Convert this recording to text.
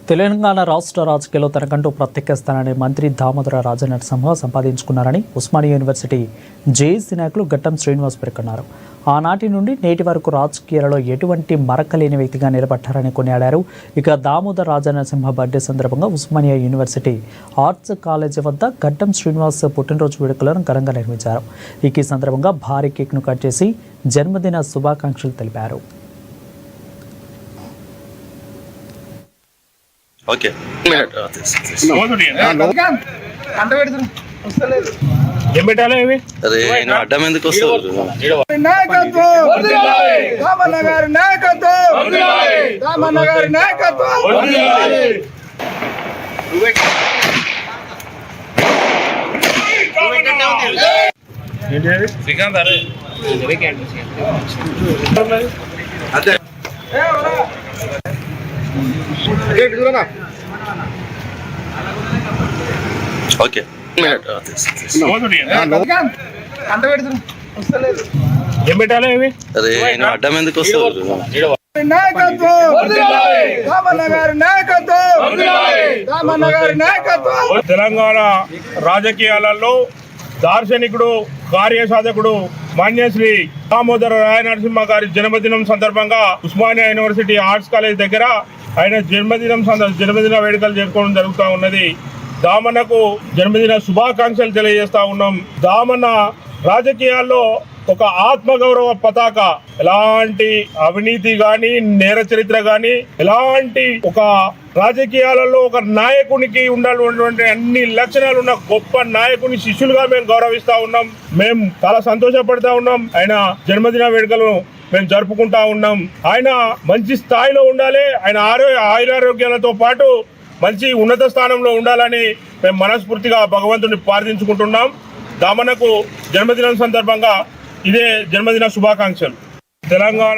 తెలంగాణ రాష్ట్ర రాజకీయాల్లో తనకంటూ ప్రత్యేక స్థానాన్ని మంత్రి దామోదర రాజనరసింహ సంపాదించుకున్నారని ఉస్మానియా యూనివర్సిటీ జేఏసీ నాయకులు గట్టం శ్రీనివాస్ పేర్కొన్నారు. ఆనాటి నుండి నేటి వరకు రాజకీయాలలో ఎటువంటి మరకలేని వ్యక్తిగా నిలబడ్డారని కొనియాడారు. ఇక దామోదర రాజనరసింహ బర్త్డే సందర్భంగా ఉస్మానియా యూనివర్సిటీ ఆర్ట్స్ కాలేజీ వద్ద గట్టం శ్రీనివాస్ పుట్టినరోజు వేడుకలను ఘనంగా నిర్వహించారు. ఈ సందర్భంగా భారీ కేక్ను కట్ చేసి జన్మదిన శుభాకాంక్షలు తెలిపారు. ఓకే అడ్డం ఎందుకు వస్తుంది? ఓకే అడ్డం ఎందుకు వస్తుంది? తెలంగాణ రాజకీయాలలో దార్శనికుడు, కార్యసాధకుడు మాన్యశ్రీ దామోదర రాజనరసింహ గారి జన్మదినం సందర్భంగా ఉస్మానియా యూనివర్సిటీ ఆర్ట్స్ కాలేజ్ దగ్గర ఆయన జన్మదిన వేడుకలు జరుపుకోవడం జరుగుతూ ఉన్నది. దామన్నకు జన్మదిన శుభాకాంక్షలు తెలియజేస్తా ఉన్నాం. దామన్న రాజకీయాల్లో ఒక ఆత్మగౌరవ పతాక, ఎలాంటి అవినీతి గాని, నేర చరిత్ర గాని, ఎలాంటి ఒక రాజకీయాలలో ఒక నాయకునికి ఉండాలన్నటువంటి అన్ని లక్షణాలు ఉన్న గొప్ప నాయకుని శిష్యులుగా మేము గౌరవిస్తా ఉన్నాం. మేము చాలా సంతోషపడతా ఉన్నాం. ఆయన జన్మదిన వేడుకలు మేము జరుపుకుంటా ఉన్నాం. ఆయన మంచి స్థాయిలో ఉండాలి. ఆయన ఆయురారోగ్యాలతో పాటు మంచి ఉన్నత స్థానంలో ఉండాలని మేము మనస్ఫూర్తిగా భగవంతుని ప్రార్థించుకుంటున్నాం. దామన్నకు జన్మదినం సందర్భంగా ఇదే జన్మదిన శుభాకాంక్షలు. తెలంగాణ